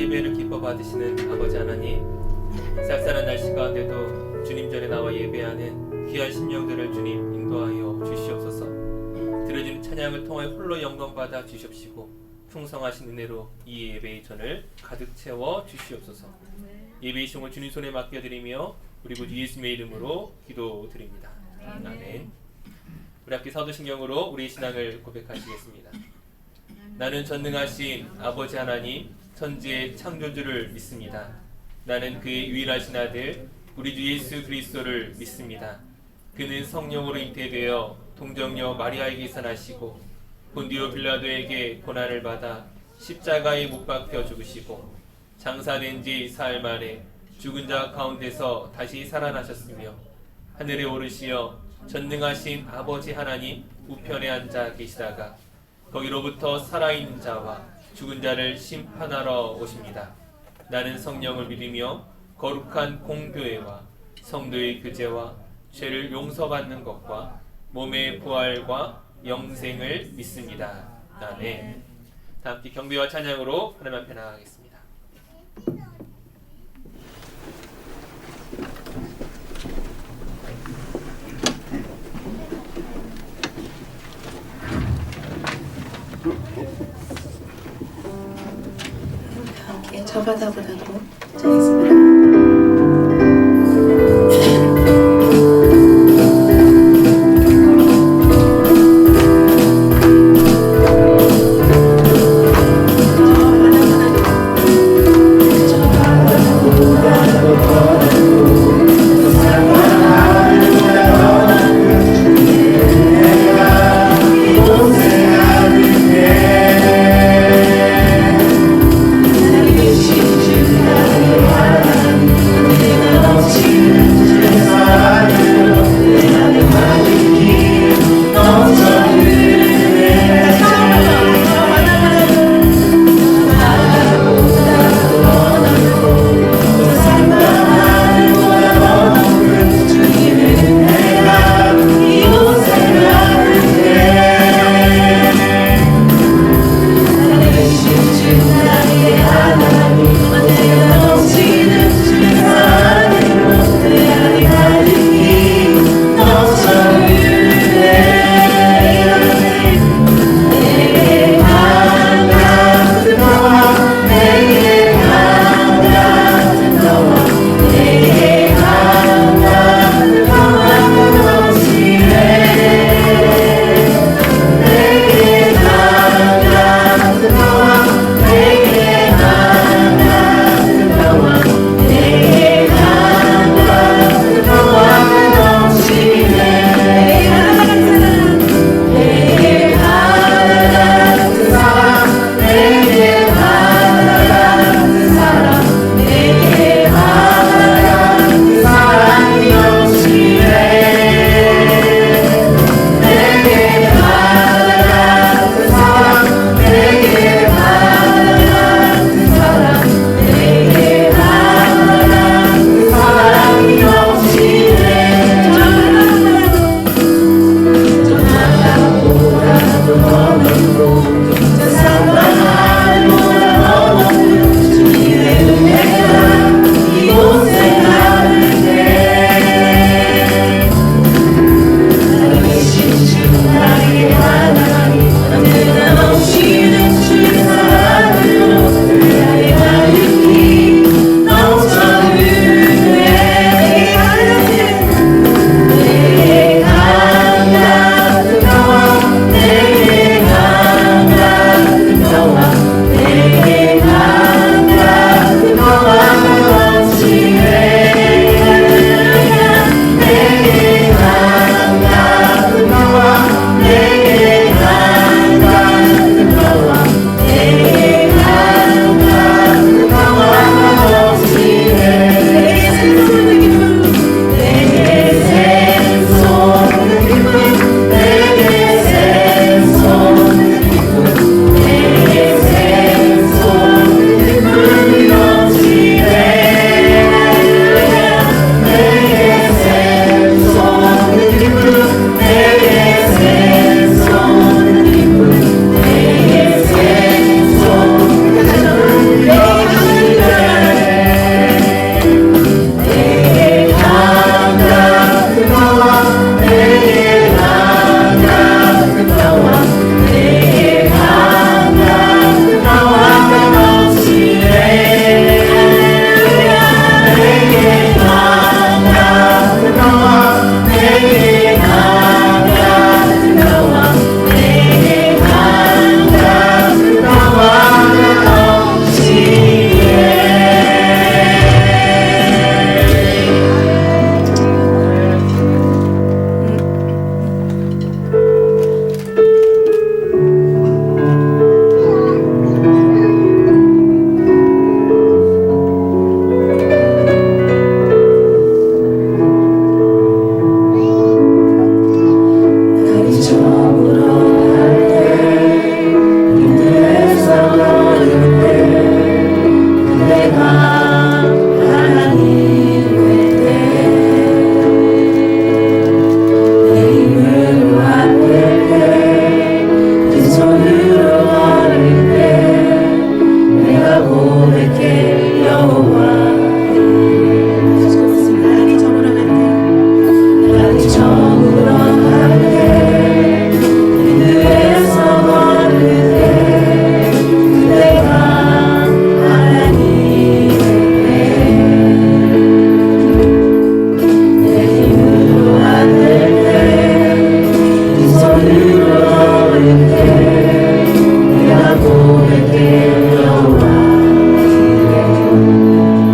예배를 기뻐 받으시는 아버지 하나님, 쌀쌀한 날씨 가운데도 주님 전에 나와 예배하는 귀한 심령들을 주님 인도하여 주시옵소서. 들어진 찬양을 통해 홀로 영광 받아 주시옵시고 풍성하신 은혜로 이 예배의 전을 가득 채워 주시옵소서. 예배의 시공을 주님 손에 맡겨드리며 우리 구주 예수님의 이름으로 기도드립니다. 아멘. 우리 함께 사도신경으로 우리의 신앙을 고백하시겠습니다. 나는 전능하신 아버지 하나님 천지의 창조주를 믿습니다. 나는 그의 유일하신 아들 우리 주 예수 그리스도를 믿습니다. 그는 성령으로 잉태되어 동정녀 마리아에게서 나시고 본디오 빌라도에게 고난을 받아 십자가에 못 박혀 죽으시고 장사된 지 사흘 만에 죽은 자 가운데서 다시 살아나셨으며 하늘에 오르시어 전능하신 아버지 하나님 우편에 앉아 계시다가 거기로부터 살아있는 자와 죽은 자를 심판하러 오십니다. 나는 성령을 믿으며 거룩한 공교회와 성도의 교제와 죄를 용서받는 것과 몸의 부활과 영생을 믿습니다. 아멘. 다 함께 경배와 찬양으로 하나님 앞에 나아가겠습니다. 함께 저 바다보다도 전했습니다. Thank you. 날이 저물어갈 때 날이 저물어갈 때 그늘에서 걸을 때 그대가 하나님의 내 힘으로 안을 때네 손으로 넣을 때 내가 고백해 여호와 그대여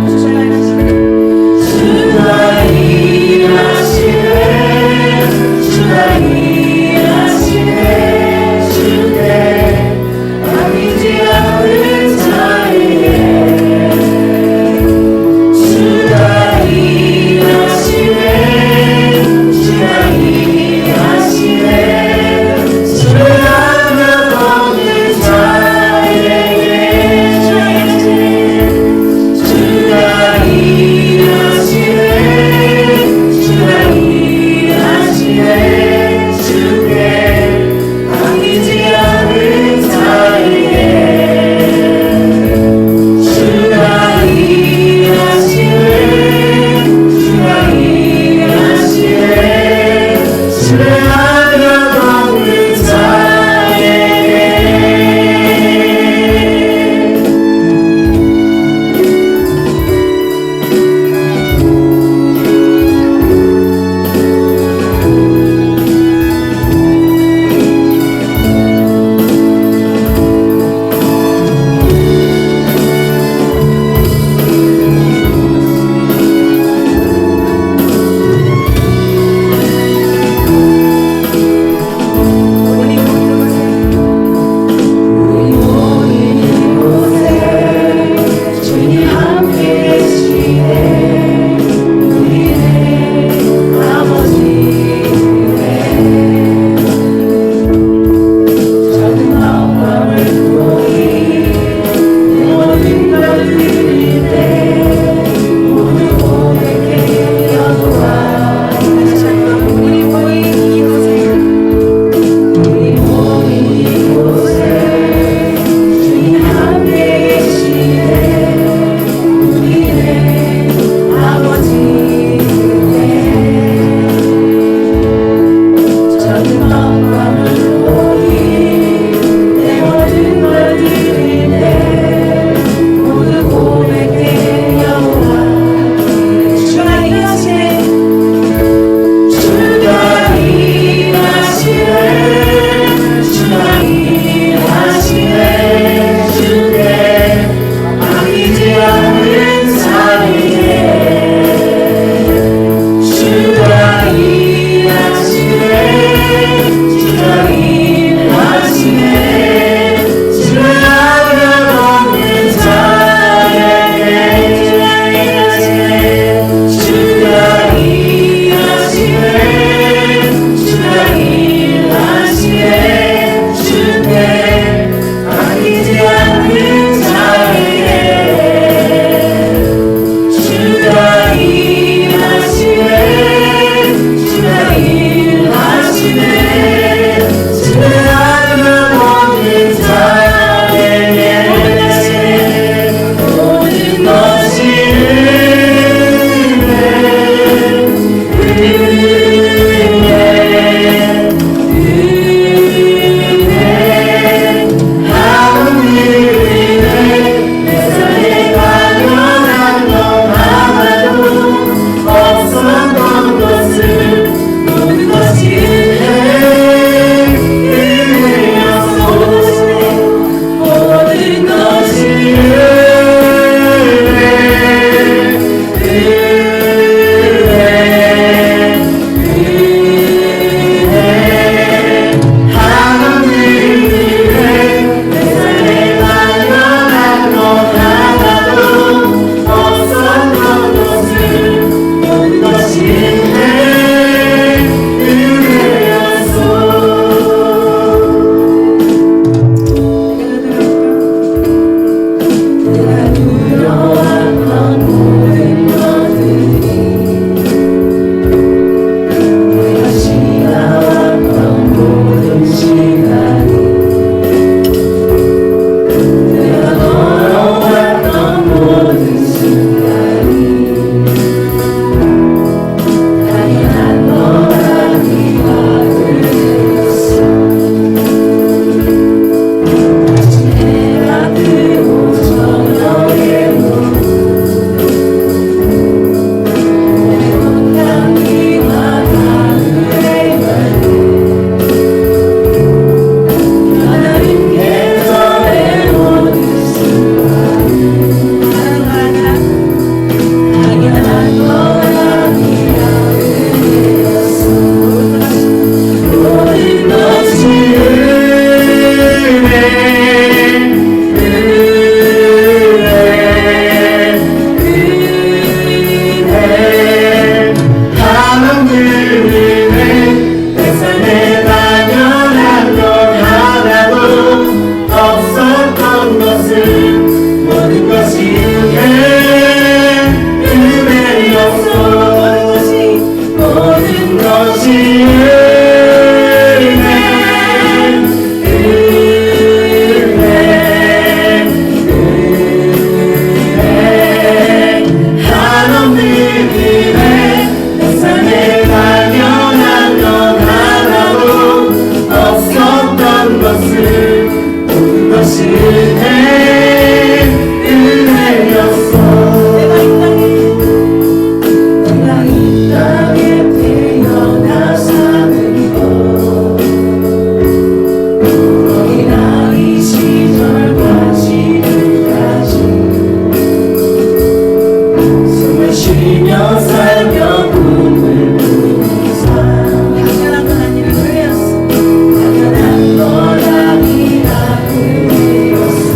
쉬며 살며 꿈을 꾸는 삶 당연한 건 아니라 그래였어. 당연한 건 아니라 그대였소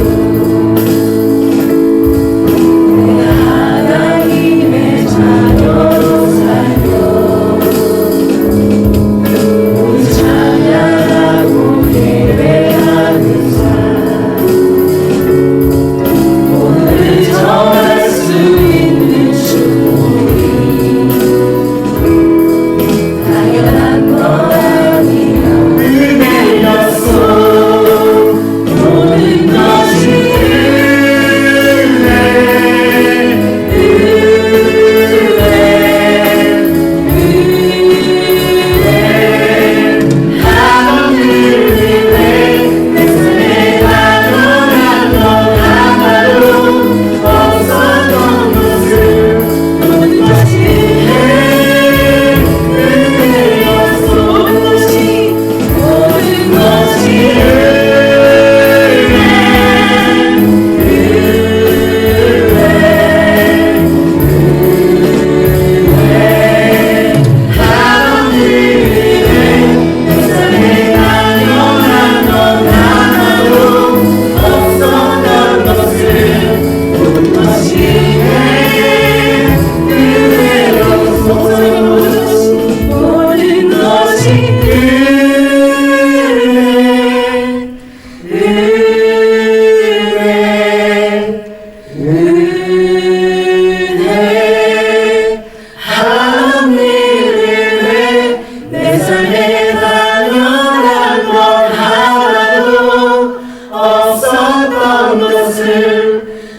내가 하나님의 자녀로 살며 오늘 찬양하고 예배하는 삶 오늘 정할 수 있는 축복이 당연한 건 아니라 은혜였소 모든 것이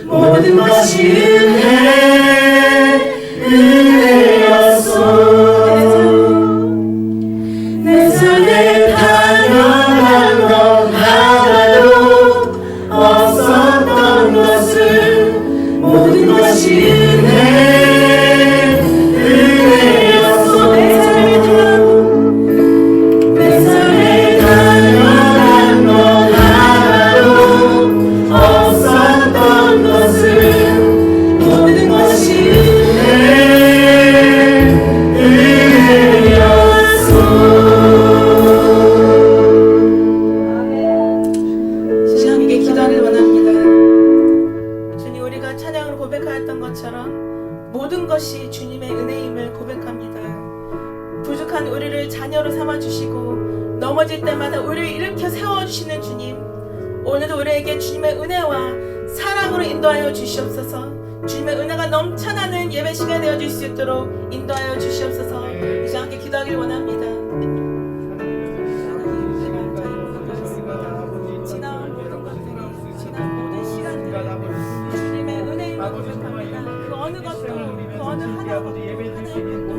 모든 것이 은혜였소 내 삶에 당연한 건 하나도 없었던 것을 모든 것이 은혜였소 내 삶에 당연한 건 하나도 없었던 것을 모든 것이 주님께 기도하길 원합니다. 주님, 우리가 찬양으로 고백하였던 것처럼 모든 것이 주님의 은혜임을 고백합니다. 부족한 우리를 자녀로 삼아주시고 넘어질 때마다 우리를 일으켜 세워주시는 주님, 오늘도 우리에게 주님의 은혜와 사랑으로 인도하여 주시옵소서. 주님의 은혜가 넘쳐나는 예배 시간 되어줄 수 있도록 인도하여 주시옵소서. 이제 함께 기도하길 원합니다. 지나온 모든 것들이, 지나온 모든 시간들이 주님의 은혜임을 고백합니다. 그 어느 것도, 그 어느 하나도 나의 우리 된 것이 없고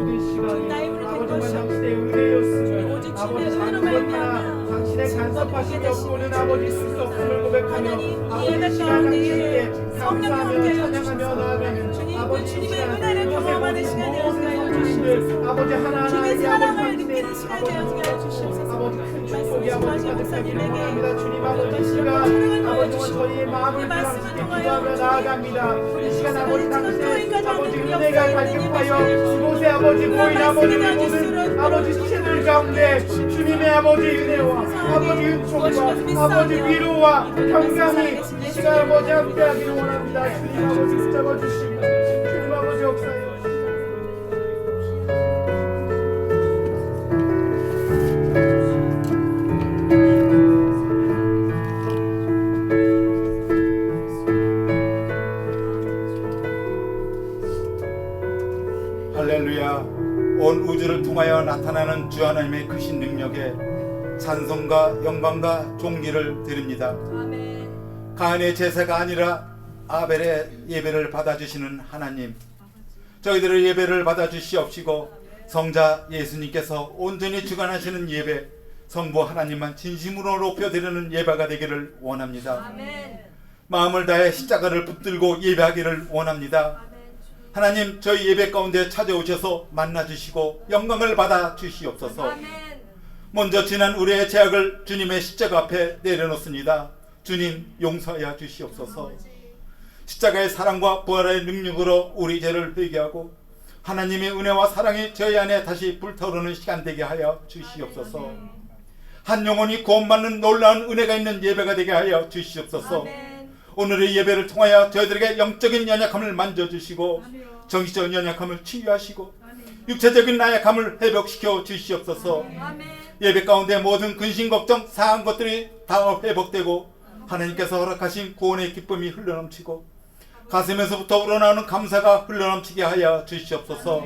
오직 주님의 은혜로 말미암아 당신의 간섭하신 역고는 아버지 쓸수 없음을 고백하며 아버지 시간 당신께 감사하며 찬양하며 나아가는 주님, 주님의 은혜를 경험하는 시간 되어지게 하여 주시옵소서. 아버지 하나하나 주님의 사랑을 느끼는 시간 되어지게 하여 주시옵소서. 아버지 큰 축복이 아버지 말씀하신 가득하기를 목사님에게 원합니다. 주님 아버지 다시 시간 한번 사랑을 아버지 더해주시고 저희의 마음을 이 말씀을 당신께 통하여 기도하며 나아갑니다. 이 시간 아버지 당신의 지금 아버지 교회까지 은혜가 하는 갈급하여 이곳에 아버지 모인 아버지 모든 아버지 시체들 가운데 주님의 아버지 은혜와 아버지 은총과 아버지 위로와 평강이 이 시간 아버지 함께하기를 원합니다. 주님 아버지 붙잡아 주시고 주님 아버지 역사해 주시고 할렐루야. 온 우주를 통하여 나타나는 주 하나님의 크신 능력에 찬송과 영광과 존귀를 드립니다. 가인의 제사가 아니라 아벨의 예배를 받아주시는 하나님, 저희들의 예배를 받아주시옵시고 성자 예수님께서 온전히 주관하시는 예배, 성부 하나님만 진심으로 높여드리는 예배가 되기를 원합니다. 마음을 다해 십자가를 붙들고 예배하기를 원합니다. 하나님, 저희 예배 가운데 찾아오셔서 만나주시고 영광을 받아 주시옵소서. 먼저 지난 우리의 죄악을 주님의 십자가 앞에 내려놓습니다. 주님, 용서하여 주시옵소서. 십자가의 사랑과 부활의 능력으로 우리 죄를 회개하고 하나님의 은혜와 사랑이 저희 안에 다시 불타오르는 시간 되게 하여 주시옵소서. 한 영혼이 구원받는 놀라운 은혜가 있는 예배가 되게 하여 주시옵소서. 오늘의 예배를 통하여 저희들에게 영적인 연약함을 만져주시고 정신적인 연약함을 치유하시고 육체적인 나약함을 회복시켜 주시옵소서. 예배 가운데 모든 근심 걱정 상한 것들이 다 회복되고 하나님께서 허락하신 구원의 기쁨이 흘러넘치고 가슴에서부터 우러나오는 감사가 흘러넘치게 하여 주시옵소서.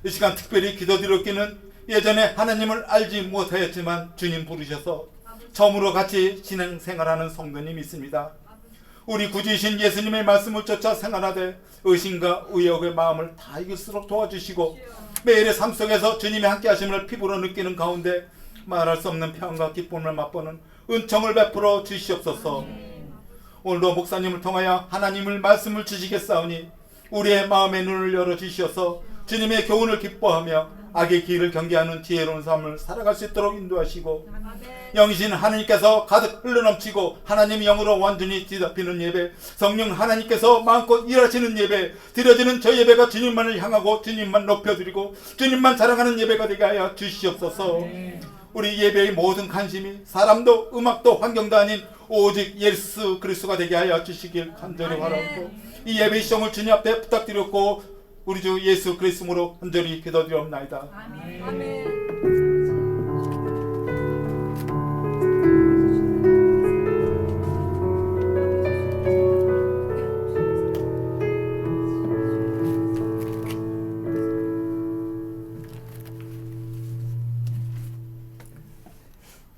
이 시간 특별히 기도드렸기는 예전에 하나님을 알지 못하였지만 주님 부르셔서 처음으로 같이 신앙생활하는 성도님이 있습니다. 우리 구주이신 예수님의 말씀을 쫓아 생활하되 의심과 의혹의 마음을 다 이길수록 도와주시고 매일의 삶 속에서 주님의 함께 하심을 피부로 느끼는 가운데 말할 수 없는 평안과 기쁨을 맛보는 은총을 베풀어 주시옵소서. 오늘도 목사님을 통하여 하나님을 말씀을 주시겠사오니 우리의 마음의 눈을 열어주시어서 주님의 교훈을 기뻐하며 악의 길을 경계하는 지혜로운 삶을 살아갈 수 있도록 인도하시고 영이신 하나님께서 가득 흘러넘치고 하나님 영으로 완전히 뒤덮이는 예배, 성령 하나님께서 마음껏 일하시는 예배, 드려지는 저 예배가 주님만을 향하고 주님만 높여드리고 주님만 자랑하는 예배가 되게 하여 주시옵소서. 우리 예배의 모든 관심이 사람도 음악도 환경도 아닌 오직 예수 그리스도가 되게 하여 주시길 간절히 바라고 이 예배의 시험을 주님 앞에 부탁드렸고 우리 주 예수 그리스도로 간절히 기도드리옵나이다. 아멘.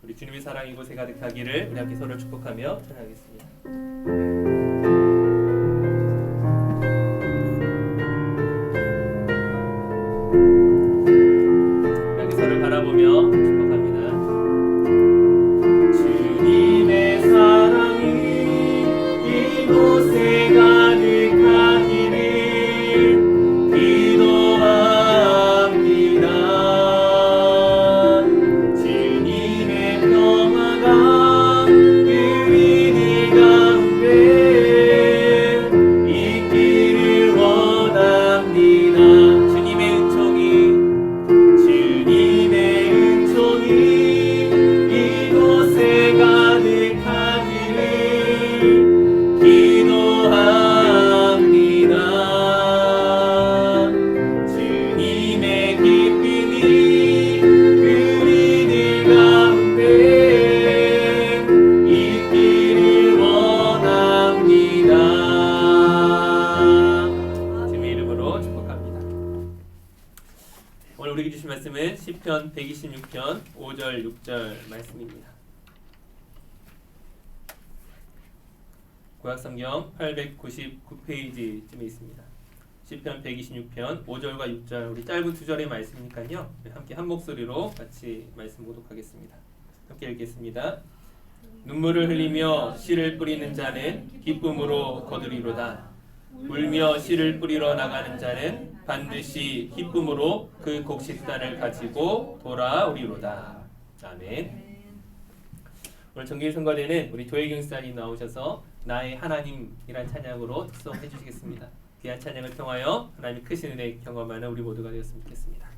우리 주님의 사랑이 이곳에 가득하기를 우리 함께 서로 축복하며 찬양하겠습니다. 이렇게 서로 바라보며 축복합니다. 주님의 사랑이 이곳에 가득하기를 기도합니다. 주님의 평화가 우리들 가운데 있기를 원합니다. 주님의 은총이 이곳에 가득하기를 기도합니다. 주님의 기쁨이 우리들 가운데 있기를 원합니다. 주님의 이름으로 축복합니다. 오늘 우리에게 주신 말씀은 시편 126편 5절 6절 말씀입니다. 구약성경 899페이지쯤에 있습니다. 시편 126편 5절과 6절 우리 짧은 두 절의 말씀이니까요. 함께 한 목소리로 같이 말씀 보독하겠습니다. 함께 읽겠습니다. 눈물을 흘리며 씨를 뿌리는 자는 기쁨으로 거두리로다. 울며 씨를 뿌리러 나가는 자는 반드시 기쁨으로 그 곡식단을 가지고 돌아오리로다. 아멘. 오늘 정기일 선거대는 우리 조혜경 사님 나오셔서 나의 하나님이란 찬양으로 특송해 주시겠습니다. 귀한 찬양을 통하여 하나님의 크신 은혜 경험하는 우리 모두가 되었으면 좋겠습니다.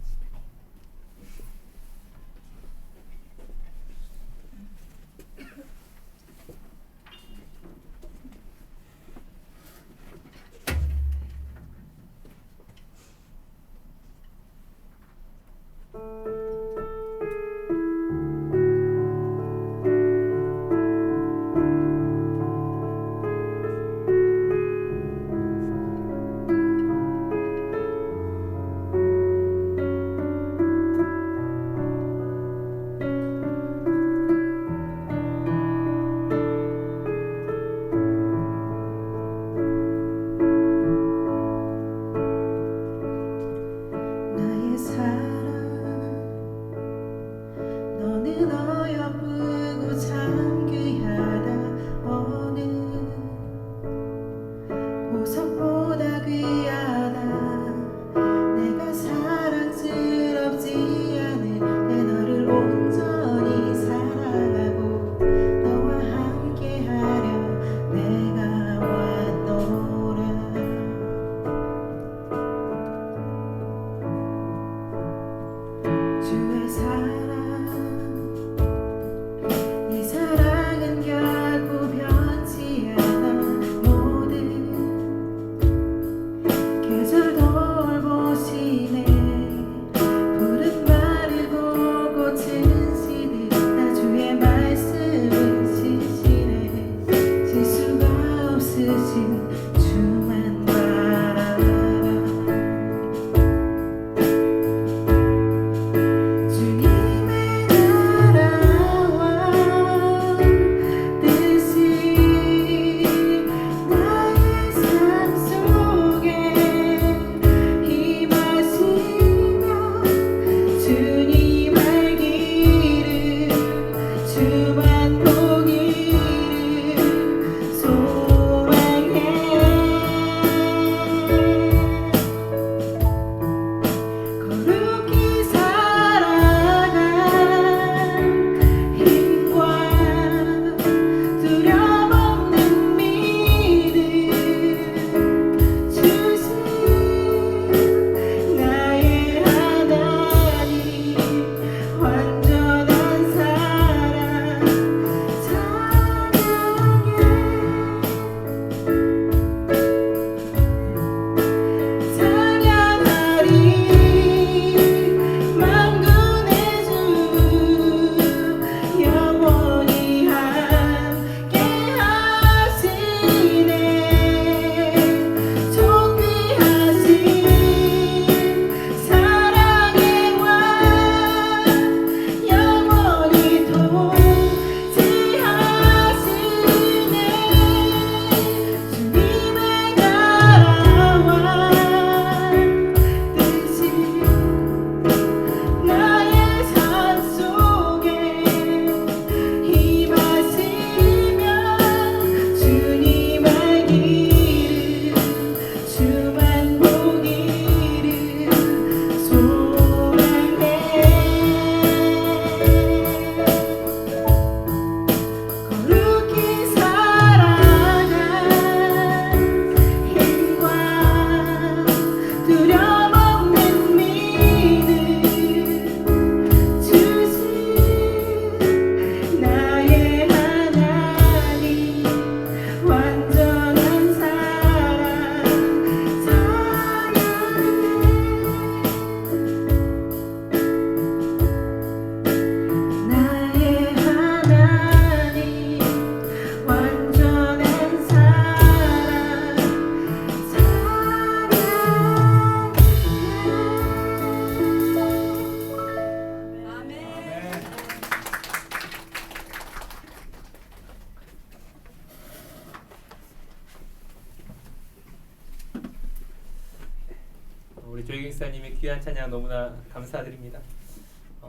조혜경사님의 귀한 찬양 너무나 감사드립니다.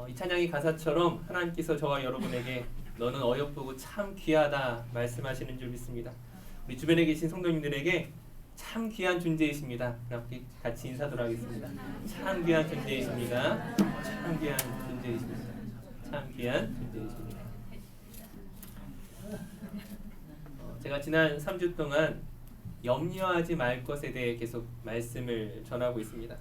이 찬양의 가사처럼 하나님께서 저와 여러분에게 너는 어여쁘고 참 귀하다 말씀하시는 줄 믿습니다. 우리 주변에 계신 성도님들에게 참 귀한 존재이십니다. 함께 같이 인사드리도록 하겠습니다. 참 귀한 존재이십니다. 참 귀한 존재이십니다. 참 귀한 존재이십니다. 제가 지난 3주 동안 염려하지 말 것에 대해 계속 말씀을 전하고 있습니다.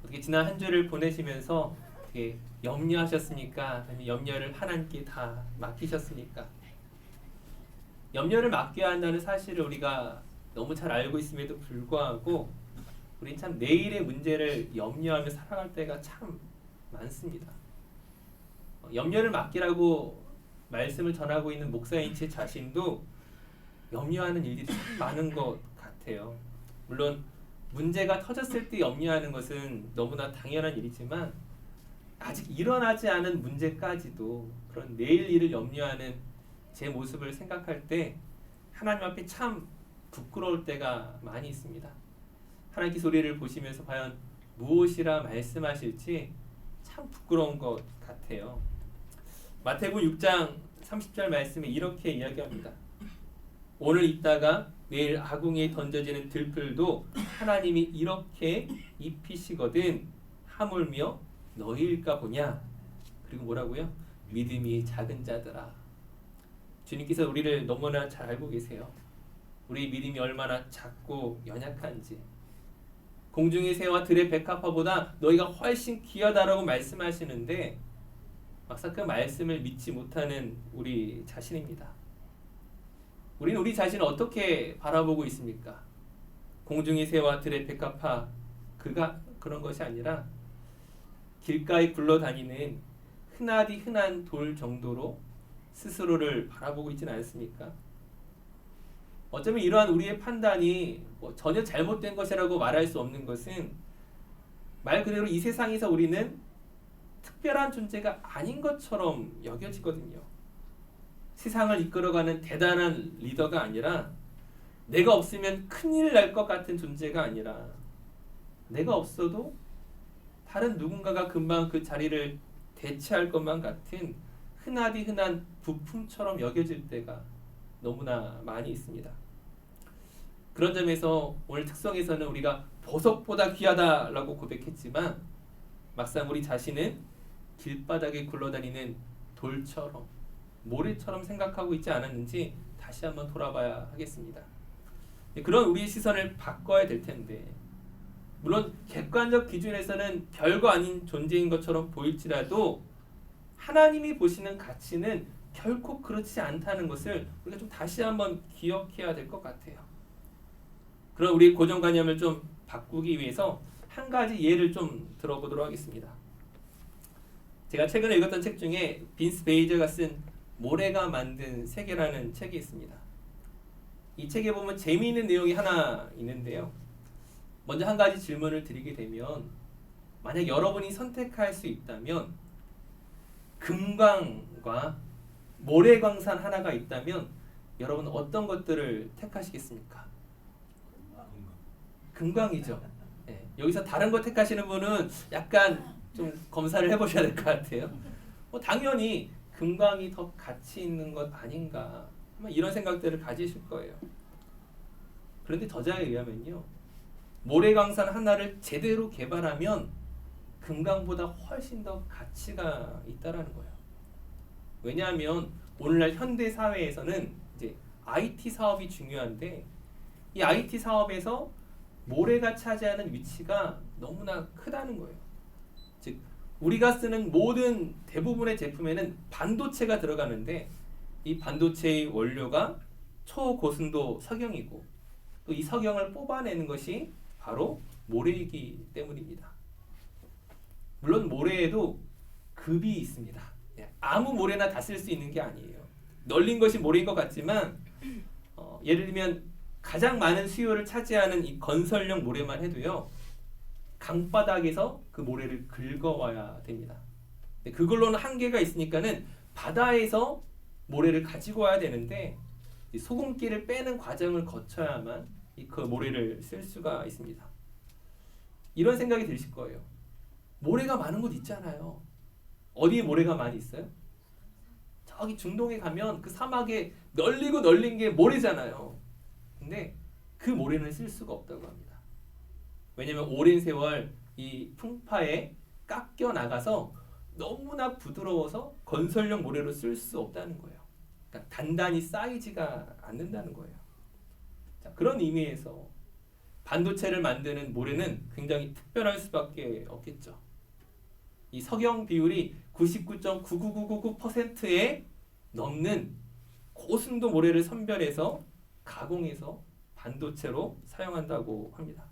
어떻게 지난 한 주를 보내시면서 어떻게 염려하셨습니까? 아니면 염려를 하나님께 다 맡기셨습니까? 염려를 맡겨야 한다는 사실을 우리가 너무 잘 알고 있음에도 불구하고 우린 참 내일의 문제를 염려하며 살아갈 때가 참 많습니다. 염려를 맡기라고 말씀을 전하고 있는 목사인 제 자신도 염려하는 일들이 참 많은 것 같아요. 물론 문제가 터졌을 때 염려하는 것은 너무나 당연한 일이지만 아직 일어나지 않은 문제까지도 그런 내일 일을 염려하는 제 모습을 생각할 때 하나님 앞에 참 부끄러울 때가 많이 있습니다. 하나님께서 우리를 보시면서 과연 무엇이라 말씀하실지 참 부끄러운 것 같아요. 마태복음 6장 30절 말씀에 이렇게 이야기합니다. 오늘 있다가 내일 아궁이에 던져지는 들풀도 하나님이 이렇게 입히시거든 하물며 너희일까 보냐. 그리고 뭐라고요? 믿음이 작은 자들아. 주님께서 우리를 너무나 잘 알고 계세요. 우리 믿음이 얼마나 작고 연약한지. 공중의 새와 들의 백합화보다 너희가 훨씬 귀하다라고 말씀하시는데 막상 그 말씀을 믿지 못하는 우리 자신입니다. 우리는 우리 자신을 어떻게 바라보고 있습니까? 공중의 새와 들의 백합화 그런 것이 아니라 길가에 굴러다니는 흔하디 흔한 돌 정도로 스스로를 바라보고 있지는 않습니까? 어쩌면 이러한 우리의 판단이 전혀 잘못된 것이라고 말할 수 없는 것은 말 그대로 이 세상에서 우리는 특별한 존재가 아닌 것처럼 여겨지거든요. 세상을 이끌어가는 대단한 리더가 아니라 내가 없으면 큰일 날 것 같은 존재가 아니라 내가 없어도 다른 누군가가 금방 그 자리를 대체할 것만 같은 흔하디 흔한 부품처럼 여겨질 때가 너무나 많이 있습니다. 그런 점에서 오늘 특성에서는 우리가 보석보다 귀하다라고 고백했지만 막상 우리 자신은 길바닥에 굴러다니는 돌처럼 모래처럼 생각하고 있지 않았는지 다시 한번 돌아봐야 하겠습니다. 그런 우리의 시선을 바꿔야 될 텐데 물론 객관적 기준에서는 별거 아닌 존재인 것처럼 보일지라도 하나님이 보시는 가치는 결코 그렇지 않다는 것을 우리가 좀 다시 한번 기억해야 될 것 같아요. 그럼 우리 고정관념을 좀 바꾸기 위해서 한 가지 예를 좀 들어보도록 하겠습니다. 제가 최근에 읽었던 책 중에 빈스 베이저가 쓴 모래가 만든 세계라는 책이 있습니다. 이 책에 보면 재미있는 내용이 하나 있는데요. 먼저 한 가지 질문을 드리게 되면 만약 여러분이 선택할 수 있다면 금광과 모래광산 하나가 있다면 여러분 어떤 것들을 택하시겠습니까? 금광이죠. 네. 여기서 다른 거 택하시는 분은 약간 좀 검사를 해보셔야 될 것 같아요. 당연히 금광이 더 가치 있는 것 아닌가 이런 생각들을 가지실 거예요. 그런데 저자에 의하면요, 모래광산 하나를 제대로 개발하면 금광보다 훨씬 더 가치가 있다라는 거예요. 왜냐하면 오늘날 현대 사회에서는 이제 IT 사업이 중요한데 이 IT 사업에서 모래가 차지하는 위치가 너무나 크다는 거예요. 즉 우리가 쓰는 모든 대부분의 제품에는 반도체가 들어가는데 이 반도체의 원료가 초고순도 석영이고 또 이 석영을 뽑아내는 것이 바로 모래이기 때문입니다. 물론 모래에도 급이 있습니다. 아무 모래나 다 쓸 수 있는 게 아니에요. 널린 것이 모래인 것 같지만 예를 들면 가장 많은 수요를 차지하는 이 건설용 모래만 해도요, 강바닥에서 그 모래를 긁어와야 됩니다. 그걸로는 한계가 있으니까는 바다에서 모래를 가지고 와야 되는데 소금기를 빼는 과정을 거쳐야만 그 모래를 쓸 수가 있습니다. 이런 생각이 드실 거예요. 모래가 많은 곳 있잖아요. 어디에 모래가 많이 있어요? 저기 중동에 가면 그 사막에 널리고 널린 게 모래잖아요. 근데 그 모래는 쓸 수가 없다고 합니다. 왜냐면 오랜 세월 이 풍파에 깎여 나가서 너무나 부드러워서 건설용 모래로 쓸 수 없다는 거예요. 그러니까 단단히 쌓이지가 않는다는 거예요. 자, 그런 의미에서 반도체를 만드는 모래는 굉장히 특별할 수밖에 없겠죠. 이 석영 비율이 99.99999%에 넘는 고순도 모래를 선별해서 가공해서 반도체로 사용한다고 합니다.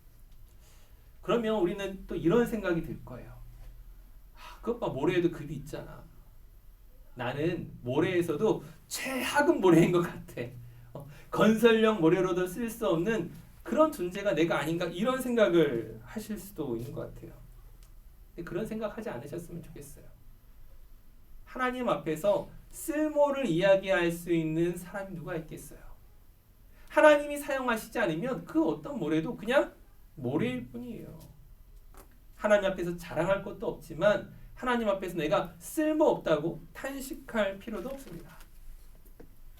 그러면 우리는 또 이런 생각이 들 거예요. 그것 봐, 모래에도 급이 있잖아. 나는 모래에서도 최하급 모래인 것 같아. 건설용 모래로도 쓸 수 없는 그런 존재가 내가 아닌가, 이런 생각을 하실 수도 있는 것 같아요. 근데 그런 생각하지 않으셨으면 좋겠어요. 하나님 앞에서 쓸모를 이야기할 수 있는 사람이 누가 있겠어요? 하나님이 사용하시지 않으면 그 어떤 모래도 그냥 모래일 뿐이에요. 하나님 앞에서 자랑할 것도 없지만 하나님 앞에서 내가 쓸모없다고 탄식할 필요도 없습니다.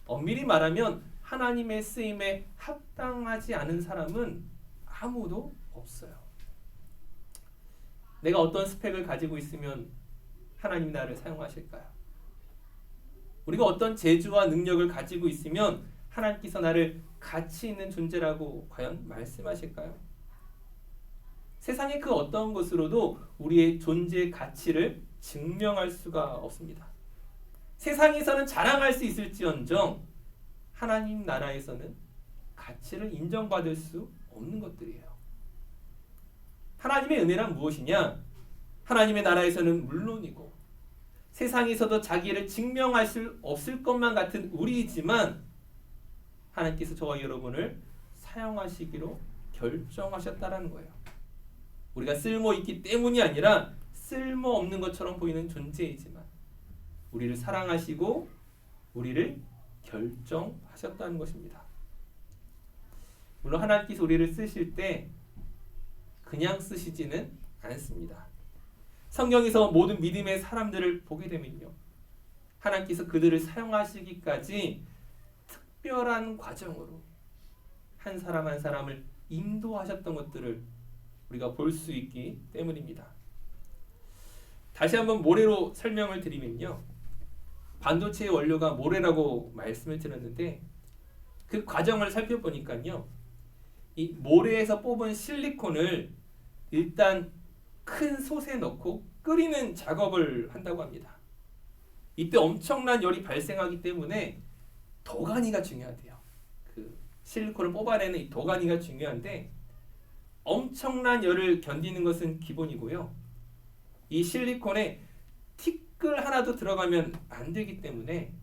엄밀히 말하면 하나님의 쓰임에 합당하지 않은 사람은 아무도 없어요. 내가 어떤 스펙을 가지고 있으면 하나님이 나를 사용하실까요? 우리가 어떤 재주와 능력을 가지고 있으면 하나님께서 나를 가치 있는 존재라고 과연 말씀하실까요? 세상의 그 어떤 것으로도 우리의 존재의 가치를 증명할 수가 없습니다. 세상에서는 자랑할 수 있을지언정 하나님 나라에서는 가치를 인정받을 수 없는 것들이에요. 하나님의 은혜란 무엇이냐? 하나님의 나라에서는 물론이고 세상에서도 자기를 증명할 수 없을 것만 같은 우리이지만 하나님께서 저와 여러분을 사용하시기로 결정하셨다라는 거예요. 우리가 쓸모있기 때문이 아니라 쓸모없는 것처럼 보이는 존재이지만 우리를 사랑하시고 우리를 결정하셨다는 것입니다. 물론 하나님께서 우리를 쓰실 때 그냥 쓰시지는 않습니다. 성경에서 모든 믿음의 사람들을 보게 되면요, 하나님께서 그들을 사용하시기까지 특별한 과정으로 한 사람 한 사람을 인도하셨던 것들을 우리가 볼 수 있기 때문입니다. 다시 한번 모래로 설명을 드리면요, 반도체의 원료가 모래라고 말씀을 드렸는데 그 과정을 살펴보니까요, 이 모래에서 뽑은 실리콘을 일단 큰 솥에 넣고 끓이는 작업을 한다고 합니다. 이때 엄청난 열이 발생하기 때문에 도가니가 중요하대요. 그 실리콘을 뽑아내는 이 도가니가 중요한데 엄청난 열을 견디는 것은 기본이고요. 이 실리콘에 티끌 하나도 들어가면 안 되기 때문에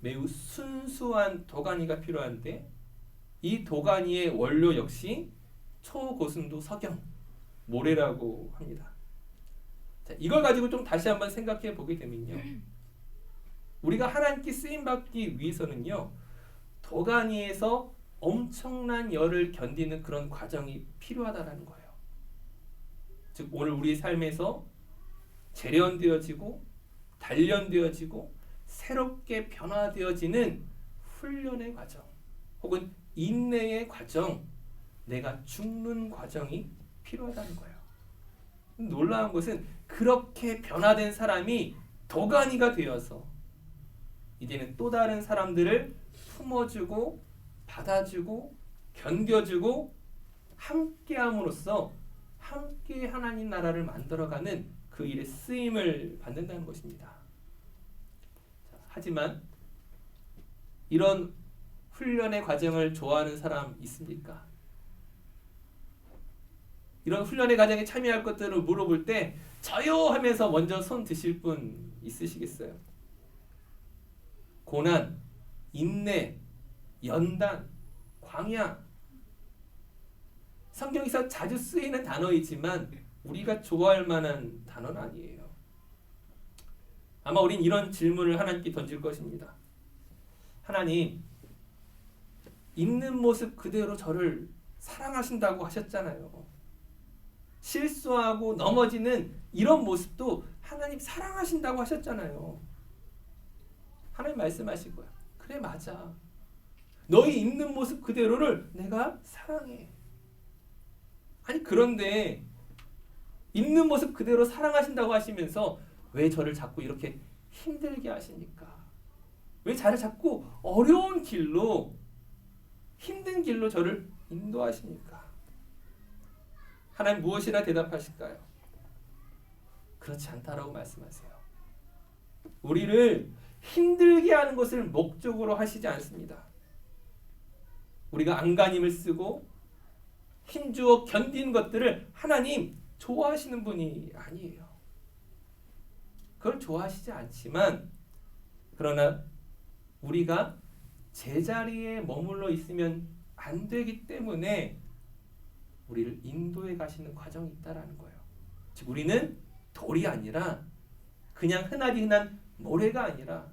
매우 순수한 도가니가 필요한데 이 도가니의 원료 역시 초고순도 석영, 모래라고 합니다. 자, 이걸 가지고 좀 다시 한번 생각해 보게 되면요, 우리가 하나님께 쓰임 받기 위해서는요, 도가니에서 엄청난 열을 견디는 그런 과정이 필요하다라는 거예요. 즉 오늘 우리 삶에서 재련되어지고 단련되어지고 새롭게 변화되어지는 훈련의 과정 혹은 인내의 과정, 내가 죽는 과정이 필요하다는 거예요. 놀라운 것은 그렇게 변화된 사람이 도가니가 되어서 이제는 또 다른 사람들을 품어주고 받아주고 견뎌주고 함께함으로써 함께 하나님 나라를 만들어가는 그 일에 쓰임을 받는다는 것입니다. 하지만 이런 훈련의 과정을 좋아하는 사람 있습니까? 이런 훈련의 과정에 참여할 것들을 물어볼 때 저요 하면서 먼저 손 드실 분 있으시겠어요? 고난, 인내, 연단, 광야, 성경에서 자주 쓰이는 단어이지만 우리가 좋아할 만한 단어는 아니에요. 아마 우린 이런 질문을 하나님께 던질 것입니다. 하나님, 있는 모습 그대로 저를 사랑하신다고 하셨잖아요. 실수하고 넘어지는 이런 모습도 하나님 사랑하신다고 하셨잖아요. 하나님 말씀하실 거야. 그래, 맞아. 너희 있는 모습 그대로를 내가 사랑해. 아니, 그런데 있는 모습 그대로 사랑하신다고 하시면서 왜 저를 자꾸 이렇게 힘들게 하십니까? 왜 저를 자꾸 어려운 길로, 힘든 길로 저를 인도하십니까? 하나님 무엇이라 대답하실까요? 그렇지 않다라고 말씀하세요. 우리를 힘들게 하는 것을 목적으로 하시지 않습니다. 우리가 안간힘을 쓰고 힘주어 견디는 것들을 하나님 좋아하시는 분이 아니에요. 그걸 좋아하시지 않지만, 그러나 우리가 제자리에 머물러 있으면 안 되기 때문에 우리를 인도해 가시는 과정이 있다라는 거예요. 즉, 우리는 돌이 아니라 그냥 흔하디 흔한 모래가 아니라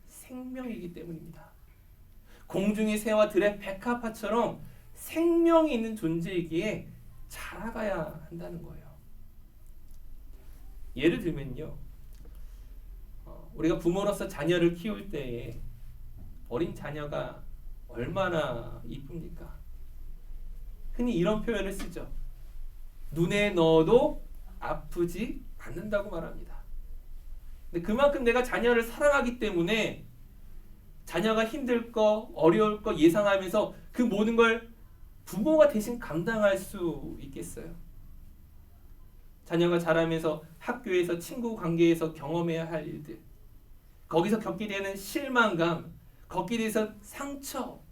생명이기 때문입니다. 공중의 새와 들의 백합화처럼 생명이 있는 존재이기에 자라가야 한다는 거예요. 예를 들면요, 우리가 부모로서 자녀를 키울 때에 어린 자녀가 얼마나 이쁩니까? 흔히 이런 표현을 쓰죠. 눈에 넣어도 아프지 않는다고 말합니다. 근데 그만큼 내가 자녀를 사랑하기 때문에 자녀가 힘들 거, 어려울 거 예상하면서 그 모든 걸 부모가 대신 감당할 수 있겠어요? 자녀가 자라면서 학교에서 친구 관계에서 경험해야 할 일들, 거기서 겪게 되는 실망감, 겪게 돼서 상처,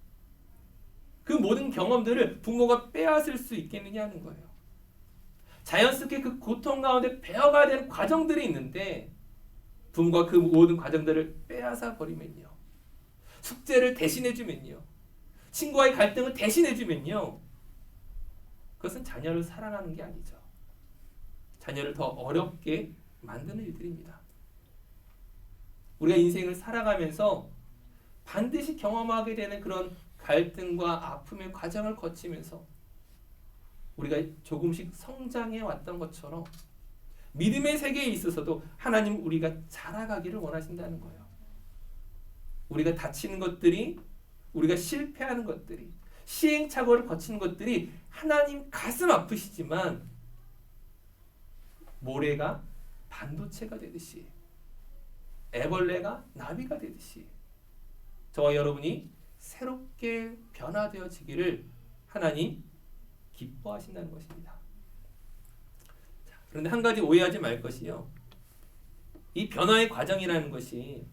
그 모든 경험들을 부모가 빼앗을 수 있겠느냐는 거예요. 자연스럽게 그 고통 가운데 배워가야 되는 과정들이 있는데 부모가 그 모든 과정들을 빼앗아 버리면요, 숙제를 대신해주면요, 친구와의 갈등을 대신해주면요, 그것은 자녀를 사랑하는 게 아니죠. 자녀를 더 어렵게 만드는 일들입니다. 우리가 인생을 살아가면서 반드시 경험하게 되는 그런 갈등과 아픔의 과정을 거치면서 우리가 조금씩 성장해 왔던 것처럼 믿음의 세계에 있어서도 하나님 우리가 자라가기를 원하신다는 거예요. 우리가 다치는 것들이, 우리가 실패하는 것들이, 시행착오를 거치는 것들이 하나님 가슴 아프시지만 모래가 반도체가 되듯이, 애벌레가 나비가 되듯이 저와 여러분이 새롭게 변화되어지기를 하나님 기뻐하신다는 것입니다. 자, 그런데 한 가지 오해하지 말 것이요, 이 변화의 과정이라는 것이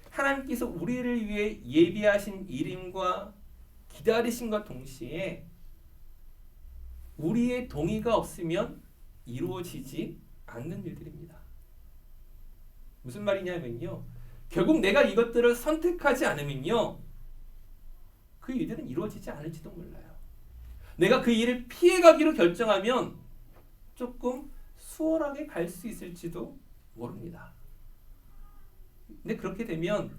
하나님께서 우리를 위해 예비하신 이름과 기다리심과 동시에 우리의 동의가 없으면 이루어지지 않는 일들입니다. 무슨 말이냐면요, 결국 내가 이것들을 선택하지 않으면요, 그 일들은 이루어지지 않을지도 몰라요. 내가 그 일을 피해가기로 결정하면 조금 수월하게 갈 수 있을지도 모릅니다. 근데 그렇게 되면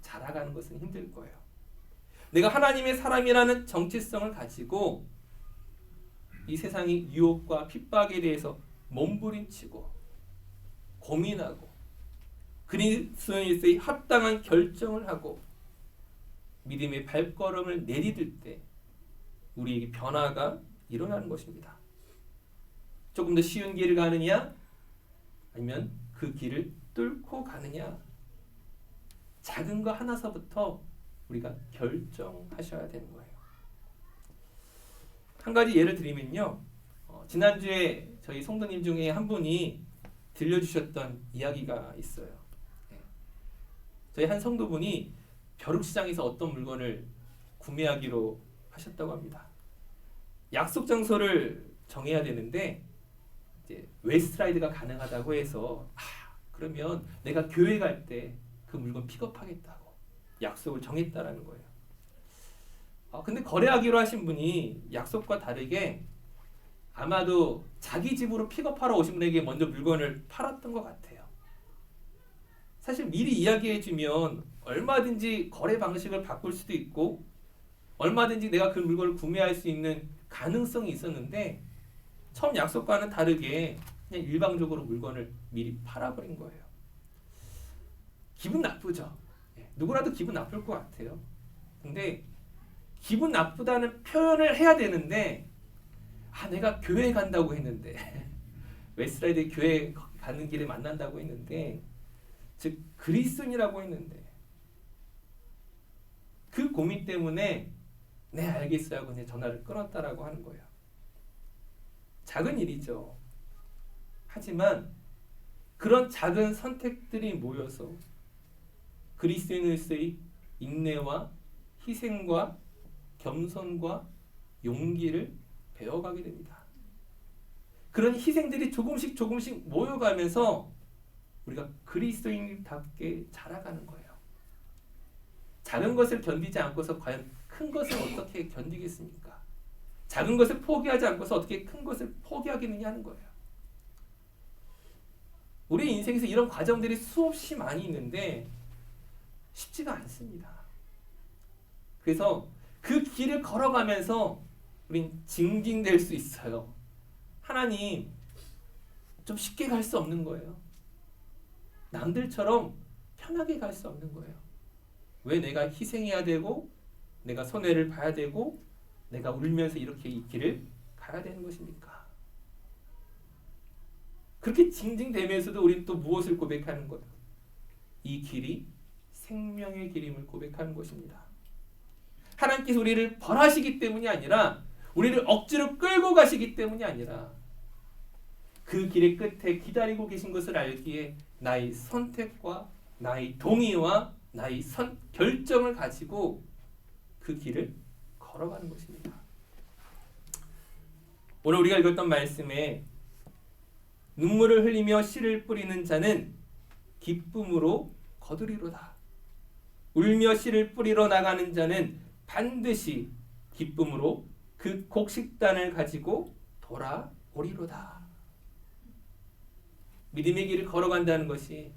자라가는 것은 힘들 거예요. 내가 하나님의 사람이라는 정체성을 가지고 이 세상의 유혹과 핍박에 대해서 몸부림치고 고민하고 그리스도인으로서의 합당한 결정을 하고 믿음의 발걸음을 내디딜 때 우리에게 변화가 일어나는 것입니다. 조금 더 쉬운 길을 가느냐, 아니면 그 길을 뚫고 가느냐, 작은 거 하나서부터 우리가 결정하셔야 되는 거예요. 한 가지 예를 드리면요, 지난주에 저희 성도님 중에 한 분이 들려주셨던 이야기가 있어요. 저희 한 성도분이 벼룩시장에서 어떤 물건을 구매하기로 하셨다고 합니다. 약속 장소를 정해야 되는데 이제 웨스트라이드가 가능하다고 해서 그러면 내가 교회 갈 때 그 물건 픽업하겠다고 약속을 정했다라는 거예요. 근데 거래하기로 하신 분이 약속과 다르게 아마도 자기 집으로 픽업하러 오신 분에게 먼저 물건을 팔았던 것 같아요. 사실 미리 이야기해주면 얼마든지 거래 방식을 바꿀 수도 있고 얼마든지 내가 그 물건을 구매할 수 있는 가능성이 있었는데 처음 약속과는 다르게 그냥 일방적으로 물건을 미리 팔아버린 거예요. 기분 나쁘죠. 누구라도 기분 나쁠 것 같아요. 근데 기분 나쁘다는 표현을 해야 되는데 내가 교회 간다고 했는데 웨스트라이드 교회 가는 길에 만난다고 했는데 즉 그리스도인이라고 했는데 그 고민 때문에 네 알겠어요 하고 그냥 전화를 끊었다라고 하는 거예요. 작은 일이죠. 하지만 그런 작은 선택들이 모여서 그리스도인으로서의 인내와 희생과 겸손과 용기를 배워가게 됩니다. 그런 희생들이 조금씩 모여가면서 우리가 그리스도인답게 자라가는 거예요. 작은 것을 견디지 않고서 과연 큰 것을 어떻게 견디겠습니까? 작은 것을 포기하지 않고서 어떻게 큰 것을 포기하겠느냐 하는 거예요. 우리 인생에서 이런 과정들이 수없이 많이 있는데 쉽지가 않습니다. 그래서 그 길을 걸어가면서 우린 징징댈 수 있어요. 하나님 좀 쉽게 갈 수 없는 거예요. 남들처럼 편하게 갈 수 없는 거예요. 왜 내가 희생해야 되고 내가 손해를 봐야 되고 내가 울면서 이렇게 이 길을 가야 되는 것입니까? 그렇게 징징대면서도 우리는 또 무엇을 고백하는 거예요? 이 길이 생명의 길임을 고백하는 것입니다. 하나님께서 우리를 벌하시기 때문이 아니라 우리를 억지로 끌고 가시기 때문이 아니라 그 길의 끝에 기다리고 계신 것을 알기에 나의 선택과 나의 동의와 나의 결정을 가지고 그 길을 걸어가는 것입니다. 오늘 우리가 읽었던 말씀에 눈물을 흘리며 씨를 뿌리는 자는 기쁨으로 거두리로다. 울며 씨를 뿌리러 나가는 자는 반드시 기쁨으로 그 곡식단을 가지고 돌아오리로다. 믿음의 길을 걸어간다는 것이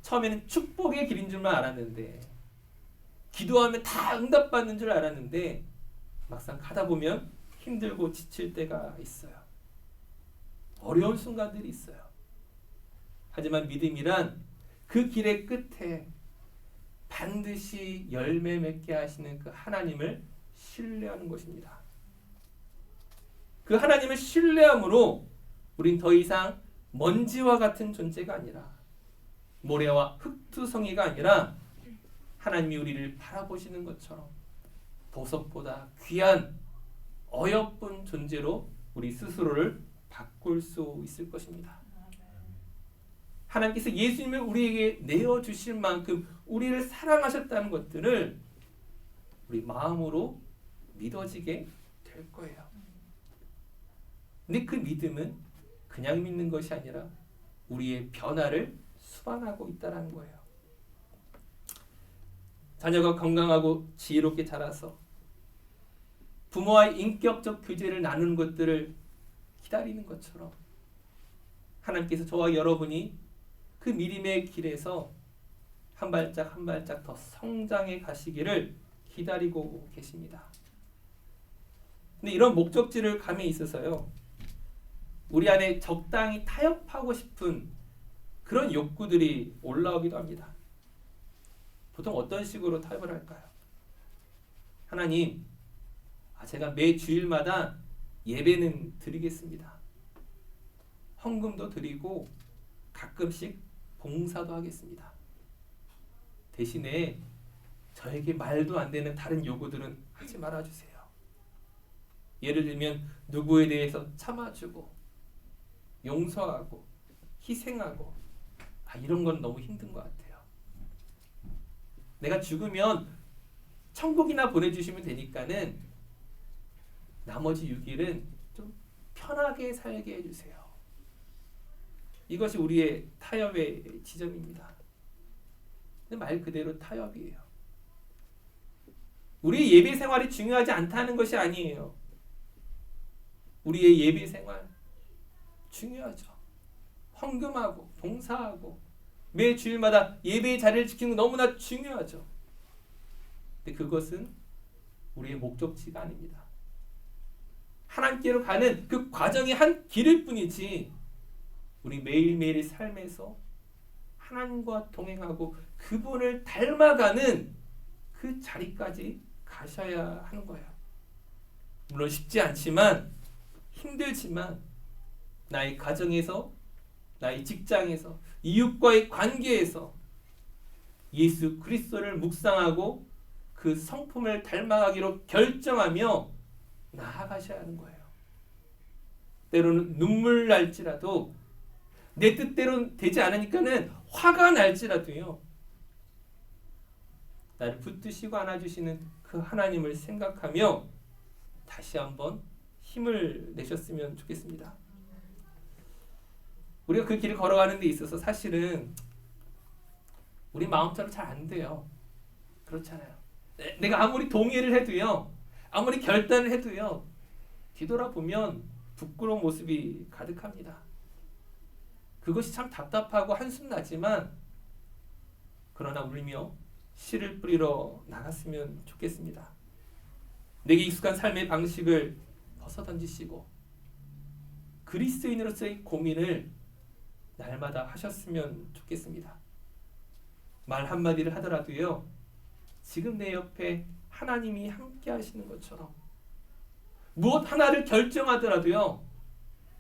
처음에는 축복의 길인 줄만 알았는데 기도하면 다 응답받는 줄 알았는데 막상 가다 보면 힘들고 지칠 때가 있어요. 어려운 순간들이 있어요. 하지만 믿음이란 그 길의 끝에 반드시 열매 맺게 하시는 그 하나님을 신뢰하는 것입니다. 그 하나님을 신뢰함으로 우린 더 이상 먼지와 같은 존재가 아니라 모래와 흙투성이가 아니라 하나님이 우리를 바라보시는 것처럼 보석보다 귀한 어여쁜 존재로 우리 스스로를 바꿀 수 있을 것입니다. 하나님께서 예수님을 우리에게 내어주실 만큼 우리를 사랑하셨다는 것들을 우리 마음으로 믿어지게 될 거예요. 근데 그 믿음은 그냥 믿는 것이 아니라 우리의 변화를 수반하고 있다는 거예요. 자녀가 건강하고 지혜롭게 자라서 부모와의 인격적 교제를 나누는 것들을 기다리는 것처럼 하나님께서 저와 여러분이 그 믿음의 길에서 한 발짝 한 발짝 더 성장해 가시기를 기다리고 계십니다. 근데 이런 목적지를 감에 있어서요, 우리 안에 적당히 타협하고 싶은 그런 욕구들이 올라오기도 합니다. 보통 어떤 식으로 타협을 할까요? 하나님, 제가 매 주일마다 예배는 드리겠습니다. 헌금도 드리고 가끔씩 봉사도 하겠습니다. 대신에 저에게 말도 안 되는 다른 요구들은 하지 말아주세요. 예를 들면 누구에 대해서 참아주고 용서하고 희생하고 이런 건 너무 힘든 것 같아요. 내가 죽으면 천국이나 보내주시면 되니까는 나머지 6일은 좀 편하게 살게 해주세요. 이것이 우리의 타협의 지점입니다. 근데 말 그대로 타협이에요. 우리의 예배 생활이 중요하지 않다는 것이 아니에요. 우리의 예배 생활 중요하죠. 헌금하고 봉사하고 매 주일마다 예배의 자리를 지키는 건 너무나 중요하죠. 근데 그것은 우리의 목적지가 아닙니다. 하나님께로 가는 그 과정이 한 길일 뿐이지 우리 매일매일의 삶에서 하나님과 동행하고 그분을 닮아가는 그 자리까지 가셔야 하는 거예요. 물론 쉽지 않지만 힘들지만 나의 가정에서 나의 직장에서 이웃과의 관계에서 예수 그리스도를 묵상하고 그 성품을 닮아가기로 결정하며 나아가셔야 하는 거예요. 때로는 눈물 날지라도 내 뜻대로 되지 않으니까는 화가 날지라도요. 나를 붙드시고 안아주시는 그 하나님을 생각하며 다시 한번 힘을 내셨으면 좋겠습니다. 우리가 그 길을 걸어가는 데 있어서 사실은 우리 마음처럼 잘 안 돼요. 그렇잖아요. 내가 아무리 동의를 해도요. 아무리 결단을 해도요. 뒤돌아보면 부끄러운 모습이 가득합니다. 그것이 참 답답하고 한숨 나지만 그러나 울며 씨를 뿌리러 나갔으면 좋겠습니다. 내게 익숙한 삶의 방식을 벗어던지시고 그리스도인으로서의 고민을 날마다 하셨으면 좋겠습니다. 말 한마디를 하더라도요. 지금 내 옆에 하나님이 함께 하시는 것처럼 무엇 하나를 결정하더라도요.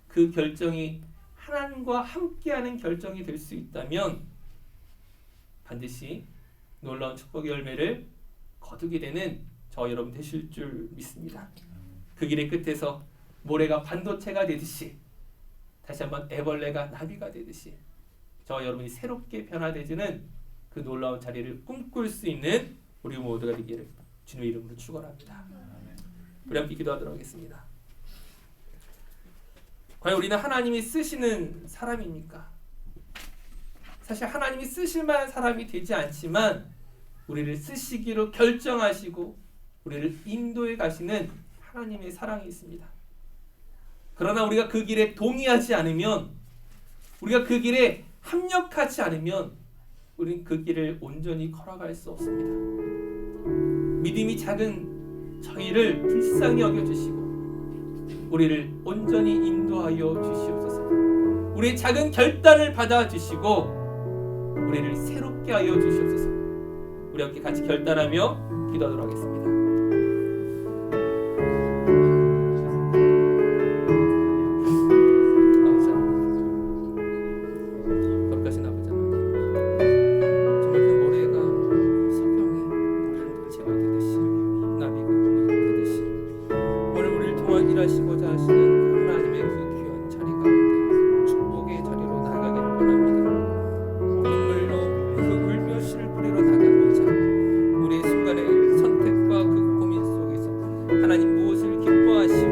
그 결정이 하나님과 함께하는 결정이 될 수 있다면 반드시 놀라운 축복의 열매를 거두게 되는 저 여러분 되실 줄 믿습니다. 그 길의 끝에서 모래가 반도체가 되듯이 다시 한번 애벌레가 나비가 되듯이 저 여러분이 새롭게 변화되지는 그 놀라운 자리를 꿈꿀 수 있는 우리 모두가 되기를 주님의 이름으로 축원합니다. 우리 함께 기도하도록 하겠습니다. 과연 우리는 하나님이 쓰시는 사람입니까? 사실 하나님이 쓰실 만한 사람이 되지 않지만 우리를 쓰시기로 결정하시고 우리를 인도해 가시는 하나님의 사랑이 있습니다. 그러나 우리가 그 길에 동의하지 않으면, 우리가 그 길에 합력하지 않으면 우리는 그 길을 온전히 걸어갈 수 없습니다. 믿음이 작은 저희를 불쌍히 여겨주시고 우리를 온전히 인도하여 주시옵소서. 우리의 작은 결단을 받아주시고 우리를 새롭게 하여 주시옵소서. 우리 함께 같이 결단하며 기도하도록 하겠습니다. 거룩하신 아버지 하나님, 정말 그 모래가 석영이 반도체가 되듯이 나비가 되듯이 오늘 우리를 통해 일하시고자 하시는 하나님의 그 귀한 자리 가운데 축복의 자리로 나아가기를 원합니다. 눈물로 그 울며 씨를 뿌리러 나가고자 우리의 순간의 선택과 그 고민 속에서 하나님 무엇을 기뻐하시고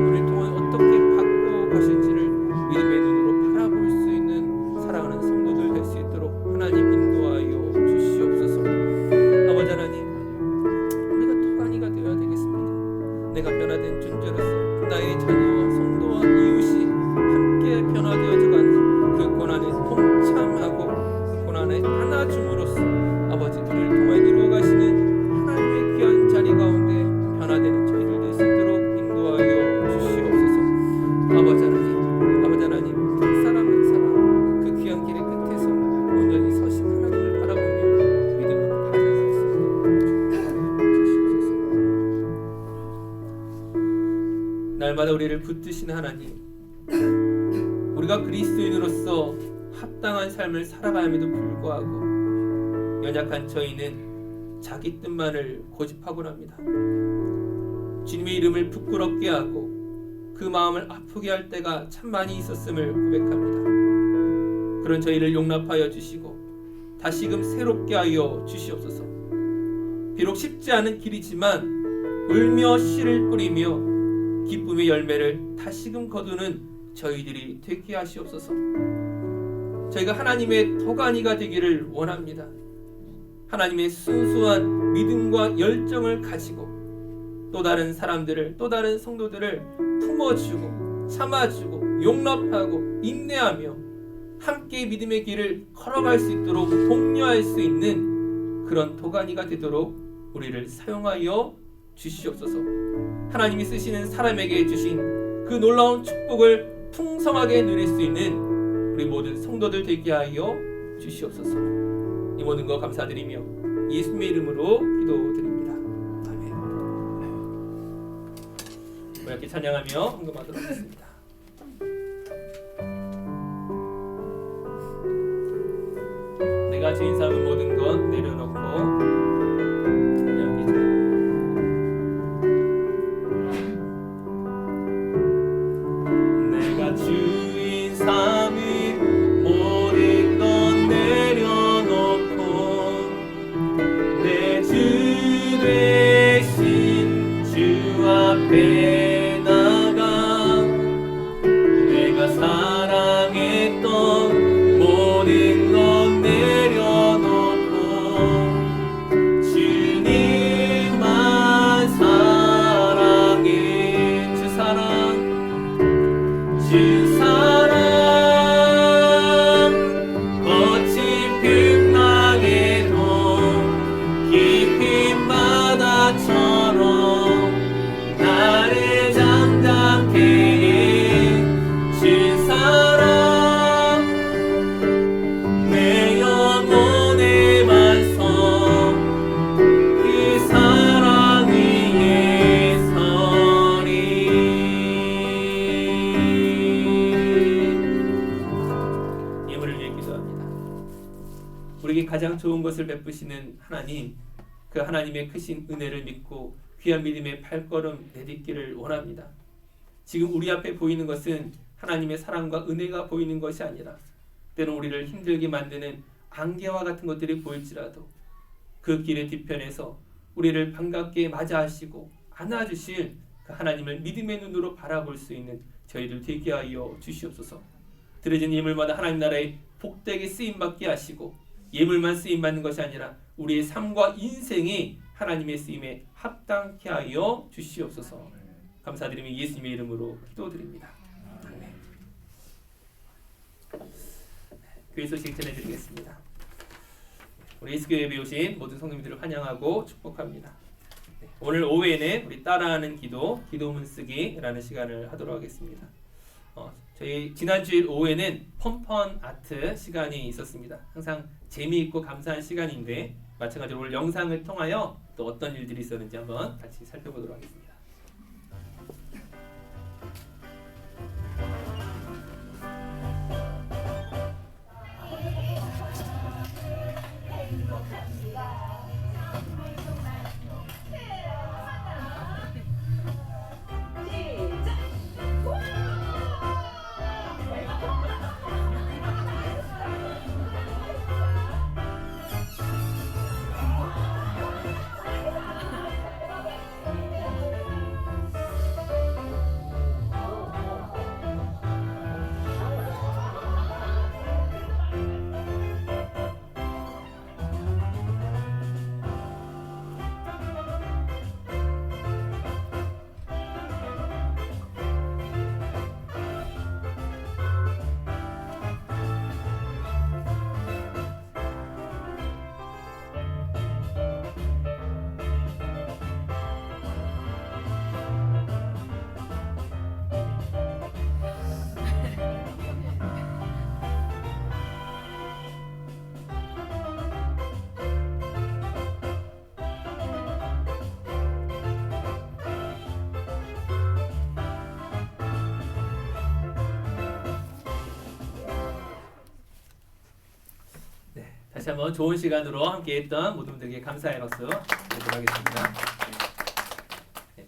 우리를 통해 어떻게 받고 가실지를 믿음의 눈으로 바라볼 수 있는 사랑하는 성도들 될 수 있도록 하나님 인도하여 주시옵소서. 아버지 하나님, 우리가 토간이가 되어야 되겠습니다. 내가 변화된 존재로서 나의 자녀와 성도와 이웃이 함께 변화되어져가는 그 고난에 동참하고 그 고난에 안아줌으로써 아버지 우리를 통해 이루어가시는 하나님의 귀한 자리 가운데 변화되는 저희들 될 수 있도록 인도하여 주시옵소서. 아버지 하나님 한 사람 한 사람 그 귀한 길의 끝에서 온전히 서신 하나님을 바라보며 믿음으로 달려갈 수 있도록 주시옵소서. 날마다 우리를 붙드시는 하나님, 우리가 그리스도인으로서 합당한 삶을 살아감에도 불구하고 연약한 저희는 자기 뜻만을 고집하곤 합니다. 주님의 이름을 부끄럽게 하고 그 마음을 아프게 할 때가 참 많이 있었음을 고백합니다. 그런 저희를 용납하여 주시고 다시금 새롭게 하여 주시옵소서. 비록 쉽지 않은 길이지만 울며 씨를 뿌리며 기쁨의 열매를 다시금 거두는 저희들이 되게 하시옵소서. 저희가 하나님의 토간이가 되기를 원합니다. 하나님의 순수한 믿음과 열정을 가지고 또 다른 사람들을, 또 다른 성도들을 품어주고 참아주고 용납하고 인내하며 함께 믿음의 길을 걸어갈 수 있도록 독려할 수 있는 그런 토간이가 되도록 우리를 사용하여 주시옵소서. 하나님이 쓰시는 사람에게 주신 그 놀라운 축복을 풍성하게 누릴 수 있는 우리 모든 성도들 되게 하여 주시옵소서. 이 모든 거 감사드리며 예수님의 이름으로 기도드립니다. 아멘. 이렇게 찬양하며 헌금하도록 하겠습니다. 내가 죄인 삼은 모든 것 내려놓고 내가 주인 삼은 모든 것 내려놓고 내 주 되신 주 앞에 나가 내가 사랑했던 모든 것 내려놓고 주님만 사랑해. 주 사랑 거친 풍랑에도 깊은 바다처럼 나를 잠잠케 해. 주 사랑 내 영혼의 반성 그 사랑 위에 서리. 예물을 위해 기도합니다. 우리에게 가장 좋은 것을 베푸시는 하나님, 그 하나님의 크신 은혜를 믿고 귀한 믿음의 발걸음 내딛기를 원합니다. 지금 우리 앞에 보이는 것은 하나님의 사랑과 은혜가 보이는 것이 아니라 때론 우리를 힘들게 만드는 안개와 같은 것들이 보일지라도 그 길의 뒤편에서 우리를 반갑게 맞이하시고 안아주실 그 하나님을 믿음의 눈으로 바라볼 수 있는 저희들 되게 하여 주시옵소서. 드려진 예물마다 하나님 나라의 복되게 쓰임받게 하시고 예물만 쓰임받는 것이 아니라 우리의 삶과 인생이 하나님의 쓰임에 합당케 하여 주시옵소서. 감사드리며 예수님의 이름으로 기도드립니다. 아멘. 교회 소식 전해드리겠습니다. 우리 예수교회에 오신 모든 성도님들을 환영하고 축복합니다. 오늘 오후에는 우리 따라하는 기도, 기도문 쓰기라는 시간을 하도록 하겠습니다. 저희 지난주일 오후에는 펀펀 아트 시간이 있었습니다. 항상 재미있고 감사한 시간인데 마찬가지로 오늘 영상을 통하여 또 어떤 일들이 있었는지 한번 같이 살펴보도록 하겠습니다. 다시 한번 좋은 시간으로 함께했던 모든 분들에게 감사의 박수 드리도록 하겠습니다.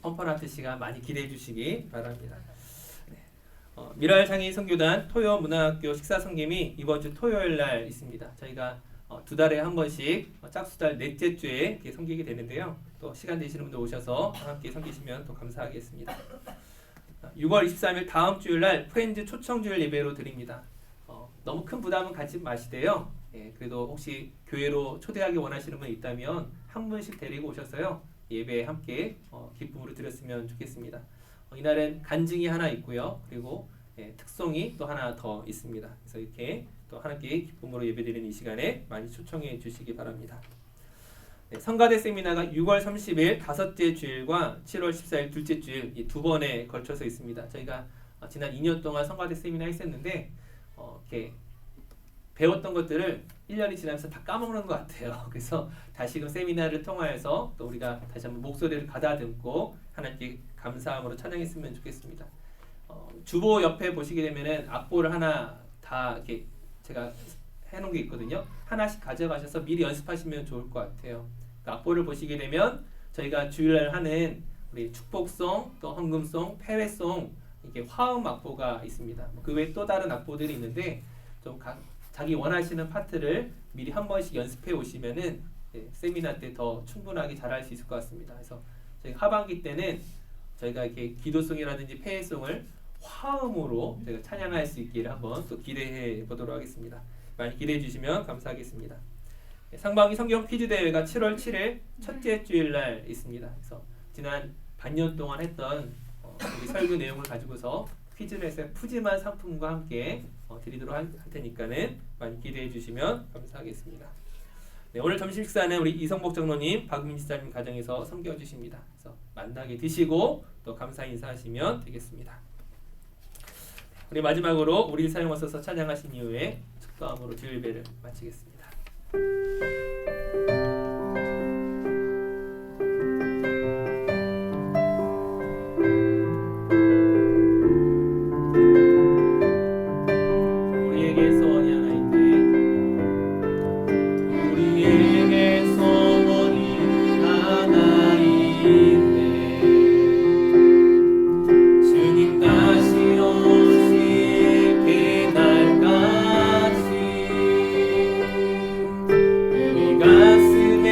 펀펀 아트 시간 많이 기대해 주시기 바랍니다. 미랄 장애인 선교단 토요 문화학교 식사 성김이 이번 주 토요일 날 있습니다. 저희가 두 달에 한 번씩 짝수달 넷째 주에 섬기게 되는데요. 또 시간 되시는 분들 오셔서 함께 섬기시면 더 감사하겠습니다. 6월 23일 다음 주일 날 프렌즈 초청주일 예배로 드립니다. 너무 큰 부담은 갖지 마시되요. 그래도 혹시 교회로 초대하기 원하시는 분 있다면 한 분씩 데리고 오셔서요. 예배에 함께 기쁨으로 드렸으면 좋겠습니다. 이날은 간증이 하나 있고요. 그리고 특송이 또 하나 더 있습니다. 그래서 이렇게 또 하나님께 기쁨으로 예배드리는 이 시간에 많이 초청해 주시기 바랍니다. 성가대 세미나가 6월 30일 다섯째 주일과 7월 14일 둘째 주일 이 두 번에 걸쳐서 있습니다. 저희가 지난 2년 동안 성가대 세미나 했었는데 이렇게 배웠던 것들을 1년이 지나면서 다 까먹는 것 같아요. 그래서 다시금 세미나를 통하여서 또 우리가 다시 한번 목소리를 가다듬고 하나님께 감사함으로 찬양했으면 좋겠습니다. 주보 옆에 보시게 되면은 악보를 하나 다 이렇게 제가 해놓은 게 있거든요. 하나씩 가져가셔서 미리 연습하시면 좋을 것 같아요. 악보를 보시게 되면 저희가 주일날 하는 우리 축복송, 또 헌금송, 패회송 이렇게 화음 악보가 있습니다. 그 외에 또 다른 악보들이 있는데 좀 자기 원하시는 파트를 미리 한 번씩 연습해 오시면은 세미나 때 더 충분하게 잘할 수 있을 것 같습니다. 그래서 저희 하반기 때는 저희가 이렇게 기도송이라든지 패회송을 화음으로 저희가 찬양할 수 있기를 한번 또 기대해 보도록 하겠습니다. 많이 기대해 주시면 감사하겠습니다. 상반기 성경 퀴즈 대회가 7월 7일 첫째 주일날 있습니다. 그래서 지난 반년 동안 했던 우리 설교 내용을 가지고서 퀴즈를 해서 푸짐한 상품과 함께 드리도록 할 테니까는 많이 기대해 주시면 감사하겠습니다. 네, 오늘 점심 식사는 우리 이성복 장로님, 박민 지사님 가정에서 섬겨 주십니다. 그래서 만나게 드시고 또 감사 인사하시면 되겠습니다. 우리 마지막으로 우리 사용하셔서 찬양하신 이후에 축도함으로 주일배를 마치겠습니다. 우리에게 소원이 하나 있네. 우리에게 소원이 하나 있네. 주님 다시 오실 그날까지 우리 가슴에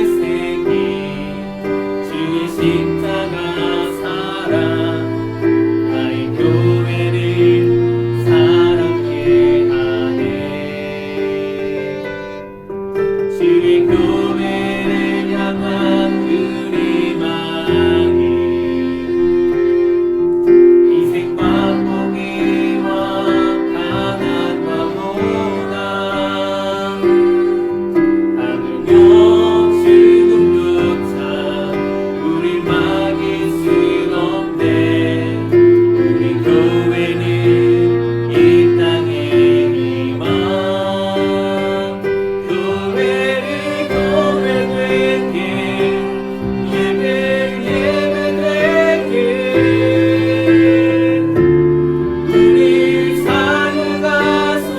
새긴 주의 십자가 사랑 나의 교회를 사랑케 하네. 주의 교회를 향한 우리 마음이 희생과 포기와 가난과 고난 하물며 죽음조차 우릴 막을 순 없네. 우리 교회는 이 땅의 희망 교회를 교회되게 예배되게 우리 사유가소서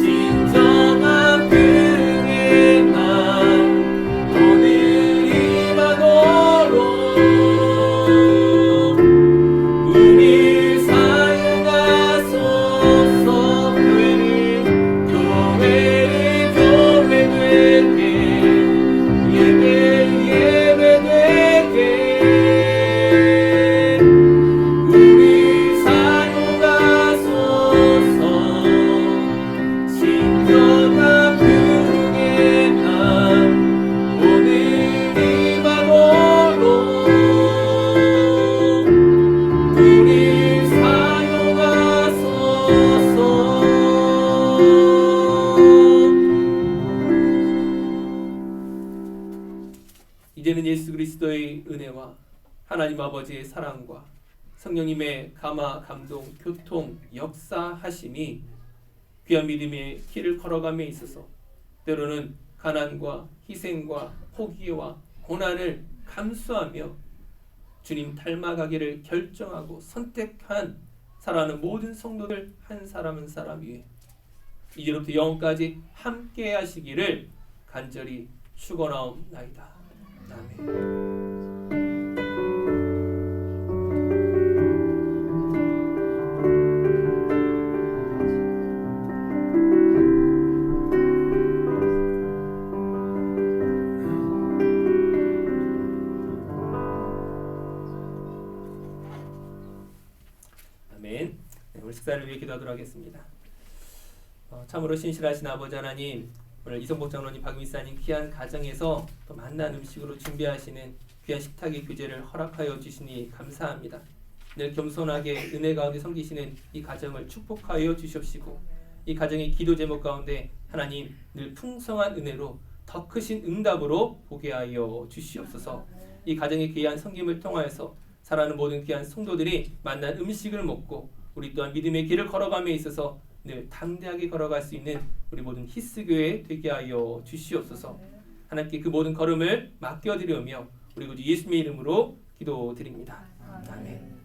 진정한 긍휼의 날 오늘 임하도록 우리 사유가소서 교회를 교회되게 예배되게 우리 사유가소서 진정한 긍휼의 날 오늘 임하도록 우리 사유가소서. 이제는 예수 그리스도의 은혜와 하나님 아버지의 사랑과 성령님의 감화, 감동, 교통, 역사하심이 귀한 믿음의 길을 걸어감에 있어서 때로는 가난과 희생과 포기와 고난을 감수하며 주님 닮아가기를 결정하고 선택한 사랑하는 모든 성도들 한 사람 한 사람 위에 이제부터 영원까지 함께 하시기를 간절히 축원하옵나이다. 아멘. 아멘. 네, 오늘 식사를 위해 기도하도록 하겠습니다. 참으로 신실하신 아버지 하나님, 오늘 이성복 장로님, 박미사님 귀한 가정에서 또 맛난 음식으로 준비하시는 귀한 식탁의 규제를 허락하여 주시니 감사합니다. 늘 겸손하게 은혜 가운데 섬기시는 이 가정을 축복하여 주시옵시고 이 가정의 기도 제목 가운데 하나님 늘 풍성한 은혜로 더 크신 응답으로 보게 하여 주시옵소서. 이 가정의 귀한 섬김을 통하여서 사랑하는 모든 귀한 성도들이 만난 음식을 먹고 우리 또한 믿음의 길을 걸어감에 있어서 늘 당대하게 걸어갈 수 있는 우리 모든 히스교회 되게 하여 주시옵소서. 하나님께 그 모든 걸음을 맡겨드리며 우리 구주 예수님의 이름으로 기도드립니다. 아멘.